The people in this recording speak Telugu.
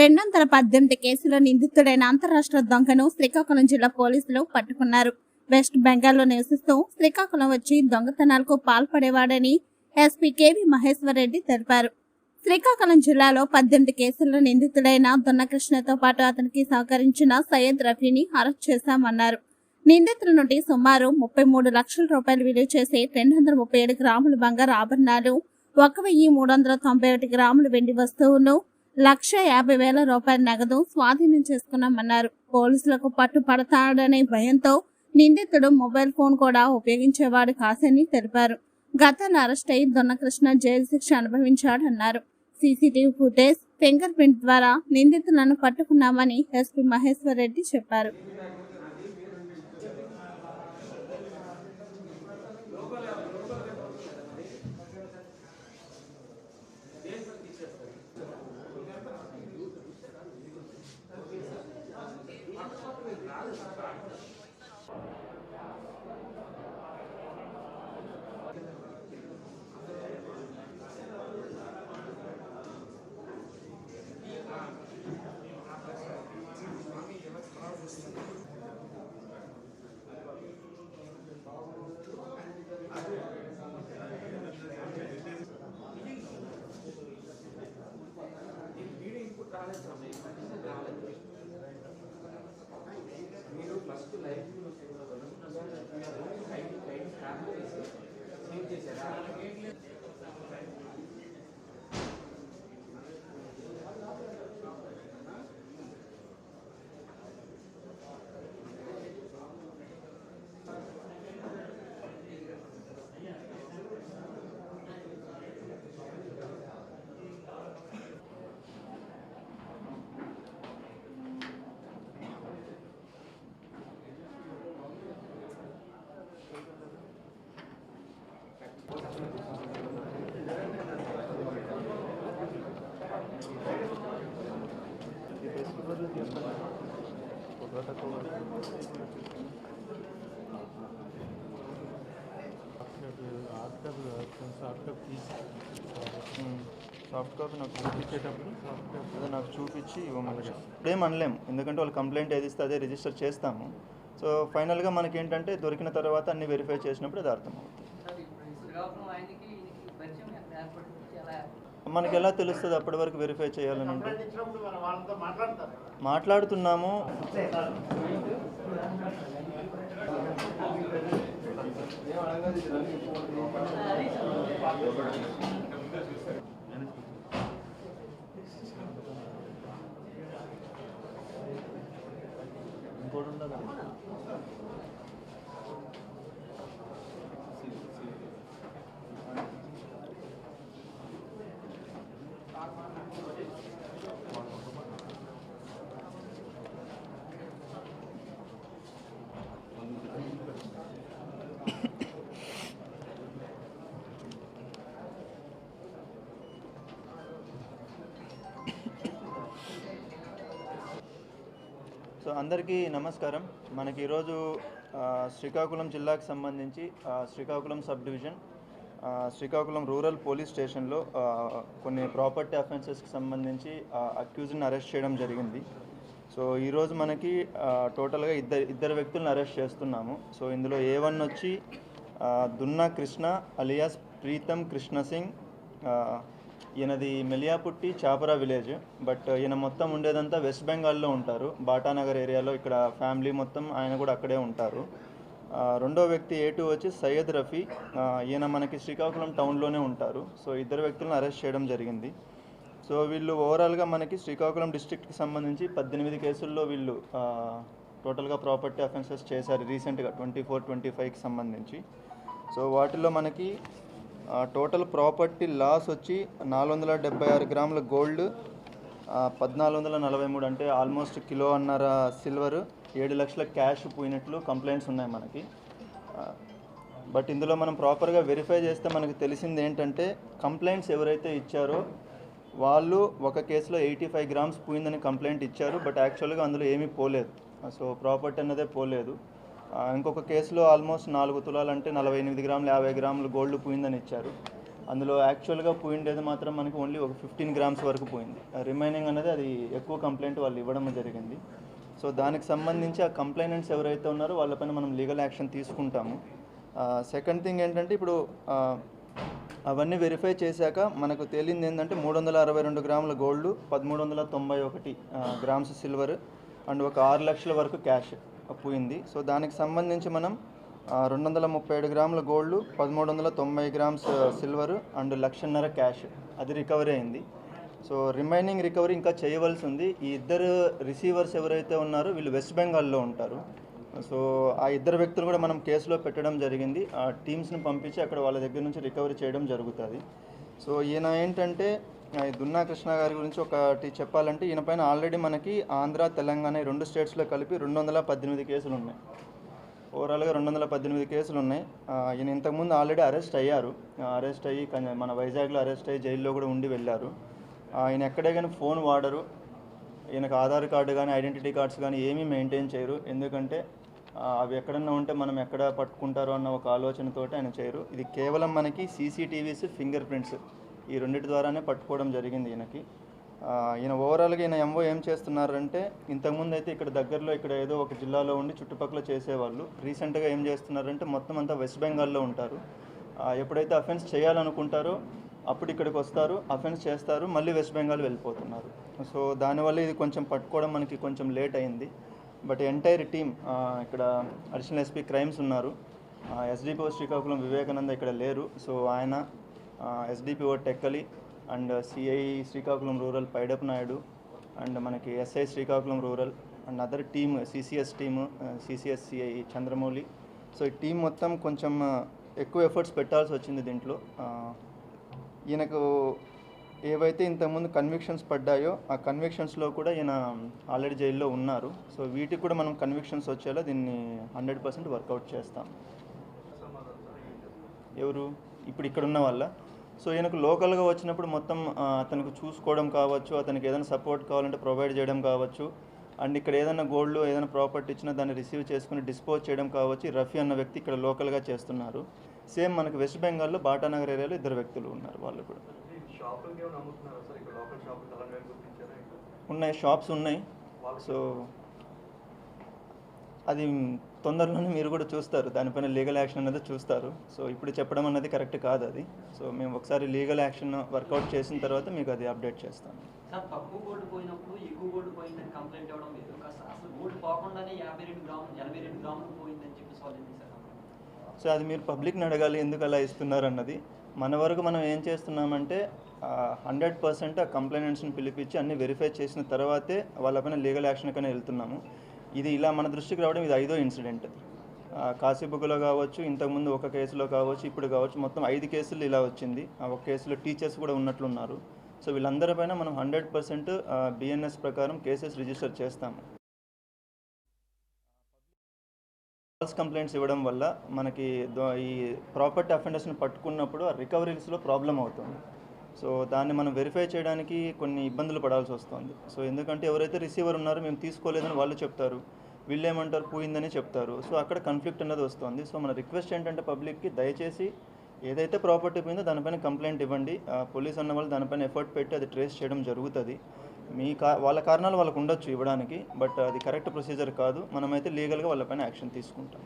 218 కేసులో నిందితుడైన అంతరాష్ట్ర దొంగను శ్రీకాకుళం జిల్లా పోలీసులు పట్టుకున్నారు. వెస్ట్ బెంగాల్లో నివసిస్తూ శ్రీకాకుళం వచ్చి దొంగతనాలకు పాల్పడేవాడని ఎస్పీ కేవి మహేశ్వర్ రెడ్డి తెలిపారు. శ్రీకాకుళం జిల్లాలో 18 కేసుల్లో నిందితుడైన దొన్నకృష్ణతో పాటు అతనికి సహకరించిన సయ్యద్ రఫీని అరెస్ట్ చేశామన్నారు. నిందితుల నుండి సుమారు 33 లక్షల రూపాయలు విలువ చేసే 237 గ్రాముల బంగారు ఆభరణాలు, 1391 గ్రాముల వెండి వస్తువును, 1,50,000 రూపాయల నగదు స్వాధీనం చేసుకున్నామన్నారు. పోలీసులకు పట్టుపడతాడనే భయంతో నిందితుడు మొబైల్ ఫోన్ కూడా ఉపయోగించేవాడు కాదని తెలిపారు. గతంలో అరెస్ట్ అయి దొన్నకృష్ణ జైలు శిక్ష అనుభవించాడన్నారు. సీసీటీవీ ఫుటేజ్, ఫింగర్ ప్రింట్ ద్వారా నిందితులను పట్టుకున్నామని ఎస్పీ మహేశ్వర్ రెడ్డి చెప్పారు. మీరు ఫస్ట్ లైవ్ సేవ్ చేశారా? సాఫ్ట్ కాపీ నాకు చూపించేటప్పుడు అదే నాకు చూపించి ఇవ్వమని ఇప్పుడేం అనలేము, ఎందుకంటే వాళ్ళు కంప్లైంట్ ఏది ఇస్తే అదే రిజిస్టర్ చేస్తాము. సో ఫైనల్గా మనకి ఏంటంటే దొరికిన తర్వాత అన్ని వెరిఫై చేసినప్పుడు అది అర్థమవుతుంది. మనకి ఎలా తెలుస్తుంది అప్పటి వరకు వెరిఫై చేయాలని? మాట్లాడుతున్నాము. సో అందరికీ నమస్కారం. మనకి ఈరోజు శ్రీకాకుళం జిల్లాకు సంబంధించి Srikakulam sub division Srikakulam rural police స్టేషన్లో కొన్ని ప్రాపర్టీ అఫెన్సెస్కి సంబంధించి అక్యూజ్ని అరెస్ట్ చేయడం జరిగింది. సో ఈరోజు మనకి టోటల్గా ఇద్దరు వ్యక్తులను అరెస్ట్ చేస్తున్నాము. సో ఇందులో A1 వచ్చి దున్నా కృష్ణ అలియాస్ ప్రీతం కృష్ణ సింగ్. ఈయనది మెలియాపుట్టి చాపరా విలేజ్, బట్ ఈయన మొత్తం ఉండేదంతా వెస్ట్ బెంగాల్లో ఉంటారు, బాటానగర్ ఏరియాలో. ఇక్కడ ఫ్యామిలీ మొత్తం ఆయన కూడా అక్కడే ఉంటారు. రెండో వ్యక్తి A2 వచ్చి సయ్యద్ రఫీ. ఈయన మనకి శ్రీకాకుళం టౌన్లోనే ఉంటారు. సో ఇద్దరు వ్యక్తులను అరెస్ట్ చేయడం జరిగింది. సో వీళ్ళు ఓవరాల్గా మనకి శ్రీకాకుళం డిస్ట్రిక్ట్కి సంబంధించి 18 కేసుల్లో వీళ్ళు టోటల్గా ప్రాపర్టీ అఫెన్సెస్ చేశారు రీసెంట్గా 24-25కి సంబంధించి. సో వాటిలో మనకి టోటల్ ప్రాపర్టీ లాస్ వచ్చి 476 గ్రాముల గోల్డ్, 1443 అంటే ఆల్మోస్ట్ కిలోన్నర సిల్వర్, 7 లక్షల క్యాష్ పోయినట్లు కంప్లైంట్స్ ఉన్నాయి మనకి. బట్ ఇందులో మనం ప్రాపర్గా వెరిఫై చేస్తే మనకు తెలిసింది ఏంటంటే కంప్లైంట్స్ ఎవరైతే ఇచ్చారో వాళ్ళు ఒక కేసులో 85 గ్రామ్స్ పోయిందని కంప్లైంట్ ఇచ్చారు, బట్ యాక్చువల్గా అందులో ఏమీ పోలేదు. సో ప్రాపర్టీ అన్నదే పోలేదు. ఇంకొక కేసులో ఆల్మోస్ట్ 4 తులాలు అంటే 48 గ్రాములు 50 గ్రాములు గోల్డ్ పోయిందని ఇచ్చారు. అందులో యాక్చువల్గా పోయిండేది మాత్రం మనకి ఓన్లీ ఒక 15 గ్రామ్స్ వరకు పోయింది. రిమైనింగ్ అనేది అది ఎక్కువ కంప్లైంట్ వాళ్ళు ఇవ్వడం జరిగింది. సో దానికి సంబంధించి ఆ కంప్లైనెంట్స్ ఎవరైతే ఉన్నారో వాళ్ళపైన మనం లీగల్ యాక్షన్ తీసుకుంటాము. సెకండ్ థింగ్ ఏంటంటే ఇప్పుడు అవన్నీ వెరిఫై చేశాక మనకు తేలింది ఏంటంటే 362 గ్రాముల గోల్డ్, 1391 గ్రామ్స్ సిల్వర్ అండ్ ఒక 6 లక్షల వరకు క్యాష్ పోయింది. సో దానికి సంబంధించి మనం 237 గ్రాముల gold, 1390 grams silver and 1,50,000 cash అది రికవరీ అయింది. సో రిమైనింగ్ రికవరీ ఇంకా చేయవలసి ఉంది. ఈ ఇద్దరు రిసీవర్స్ ఎవరైతే ఉన్నారో వీళ్ళు వెస్ట్ బెంగాల్లో ఉంటారు. సో ఆ ఇద్దరు వ్యక్తులు కూడా మనం కేసులో పెట్టడం జరిగింది. ఆ టీమ్స్ని పంపించి అక్కడ వాళ్ళ దగ్గర నుంచి రికవరీ చేయడం జరుగుతుంది. సో ఈయన ఏంటంటే దున్నా కృష్ణ గారి గురించి ఒకటి చెప్పాలంటే ఈయన పైన ఆల్రెడీ మనకి ఆంధ్ర, తెలంగాణ ఈ 2 స్టేట్స్లో కలిపి 218 కేసులు ఉన్నాయి. ఓవరాల్గా 218 కేసులు ఉన్నాయి. ఈయన ఇంతకుముందు ఆల్రెడీ అరెస్ట్ అయ్యారు. అరెస్ట్ అయ్యి మన వైజాగ్లో అరెస్ట్ అయ్యి జైల్లో కూడా ఉండి వెళ్ళారు. ఆయన ఎక్కడే కానీ ఫోన్ వాడరు. ఈయనకు ఆధార్ కార్డు కానీ ఐడెంటిటీ కార్డ్స్ కానీ ఏమీ మెయింటైన్ చేయరు. ఎందుకంటే అవి ఎక్కడన్నా ఉంటే మనం ఎక్కడ పట్టుకుంటారో అన్న ఒక ఆలోచనతోటి ఆయన చేయరు. ఇది కేవలం మనకి సీసీటీవీస్, ఫింగర్ ప్రింట్స్ ఈ రెండింటి ద్వారానే పట్టుకోవడం జరిగింది ఈయనకి. ఈయన ఓవరాల్గా ఈయన ఎంఓ ఏం చేస్తున్నారంటే ఇంతకుముందు అయితే ఇక్కడ దగ్గరలో ఇక్కడ ఏదో ఒక జిల్లాలో ఉండి చుట్టుపక్కల చేసేవాళ్ళు. రీసెంట్గా ఏం చేస్తున్నారంటే మొత్తం అంతా వెస్ట్ బెంగాల్లో ఉంటారు. ఎప్పుడైతే అఫెన్స్ చేయాలనుకుంటారో అప్పుడు ఇక్కడికి వస్తారు, అఫెన్స్ చేస్తారు, మళ్ళీ వెస్ట్ బెంగాల్ వెళ్ళిపోతున్నారు. సో దానివల్ల ఇది కొంచెం పట్టుకోవడం మనకి కొంచెం లేట్ అయింది. బట్ ఎంటైర్ టీమ్ ఇక్కడ అడిషనల్ ఎస్పీ క్రైమ్స్ ఉన్నారు, ఎస్డిపిఓ శ్రీకాకుళం వివేకానంద ఇక్కడ లేరు. సో ఆయన, SDPO Tekkali and CI Srikakulam rural Paidap Naidu and మనకి SI Srikakulam rural and other team CCS team, CCS CI Chandramouli. So ఈ టీం మొత్తం కొంచెం ఎక్కువ ఎఫర్ట్స్ పెట్టాల్సి వచ్చింది దీంట్లో. ఈయనకు ఏవైతే ఇంతకుముందు కన్విక్షన్స్ పడ్డాయో ఆ కన్విక్షన్స్లో కూడా ఈయన ఆల్రెడీ జైల్లో ఉన్నారు. సో వీటికి కూడా మనం కన్విక్షన్స్ వచ్చేలా దీన్ని 100% వర్కౌట్ చేస్తాం. ఎవరు ఇప్పుడు ఇక్కడ ఉన్న వాళ్ళ. సో ఈయనకు లోకల్గా వచ్చినప్పుడు మొత్తం అతనికి చూసుకోవడం కావచ్చు, అతనికి ఏదైనా సపోర్ట్ కావాలంటే ప్రొవైడ్ చేయడం కావచ్చు, అండ్ ఇక్కడ ఏదైనా గోల్డ్ ఏదైనా ప్రాపర్టీ ఇచ్చినా దాన్ని రిసీవ్ చేసుకుని డిస్పోజ్ చేయడం కావచ్చు. రఫీ అన్న వ్యక్తి ఇక్కడ లోకల్గా చేస్తున్నారు. సేమ్ మనకు వెస్ట్ బెంగాల్లో బాటానగర్ ఏరియాలో 2 వ్యక్తులు ఉన్నారు. వాళ్ళు కూడా ఉన్నాయి, షాప్స్ ఉన్నాయి. సో అది తొందరలోనే మీరు కూడా చూస్తారు, దానిపైన లీగల్ యాక్షన్ అనేది చూస్తారు. సో ఇప్పుడు చెప్పడం అన్నది కరెక్ట్ కాదు అది. సో మేము ఒకసారి లీగల్ యాక్షన్ వర్కౌట్ చేసిన తర్వాత మీకు అది అప్డేట్ చేస్తాను. సార్, తక్కువ గోల్డ్ పోయినప్పుడు ఎక్కువ గోల్డ్ పోయిందని కంప్లైంట్ ఇవ్వడం లేదు. అసలు గోల్డ్ పోకుండానే 82 గ్రాములు పోయిందని చెప్పేసి వాళ్ళు ఏంటి సార్? సో అది మీరు పబ్లిక్ని అడగాలి ఎందుకు అలా ఇస్తున్నారు అన్నది. మన వరకు మనం ఏం చేస్తున్నామంటే 100% ఆ కంప్లైంట్స్ని పిలిపించి అన్ని వెరిఫై చేసిన తర్వాతే వాళ్ళపైన లీగల్ యాక్షన్ కన్నా వెళ్తున్నాము. ఇది ఇలా మన దృష్టికి రావడం ఇది 5వ ఇన్సిడెంట్. కాశీబుగ్గలో కావచ్చు, ఇంతకుముందు ఒక కేసులో కావచ్చు, ఇప్పుడు కావచ్చు, మొత్తం 5 కేసులు ఇలా వచ్చింది. ఒక కేసులో టీచర్స్ కూడా ఉన్నట్లున్నారు. సో వీళ్ళందరిపైన మనం 100% బిఎన్ఎస్ ప్రకారం కేసెస్ రిజిస్టర్ చేస్తాము. ఫాల్స్ కంప్లైంట్స్ ఇవ్వడం వల్ల మనకి ఈ ప్రాపర్టీ అఫెండర్స్ని పట్టుకున్నప్పుడు ఆ రికవరీస్లో ప్రాబ్లం అవుతుంది. సో దాన్ని మనం వెరిఫై చేయడానికి కొన్ని ఇబ్బందులు పడాల్సి వస్తుంది. సో ఎందుకంటే ఎవరైతే రిసీవర్ ఉన్నారో మేము తీసుకోలేదని వాళ్ళు చెప్తారు, వీళ్ళు ఏమంటారు పోయిందని చెప్తారు. సో అక్కడ కాన్ఫ్లిక్ట్ అనేది వస్తుంది. సో మన రిక్వెస్ట్ ఏంటంటే పబ్లిక్కి దయచేసి ఏదైతే ప్రాపర్టీ పోయిందో దానిపైన కంప్లైంట్ ఇవ్వండి. పోలీస్ అన్న వాళ్ళు దానిపైన ఎఫర్ట్ పెట్టి అది ట్రేస్ చేయడం జరుగుతుంది. వాళ్ళ కారణాలు వాళ్ళకు ఉండొచ్చు ఇవ్వడానికి, బట్ అది కరెక్ట్ ప్రొసీజర్ కాదు. మనమైతే లీగల్గా వాళ్ళపైన యాక్షన్ తీసుకుంటాం.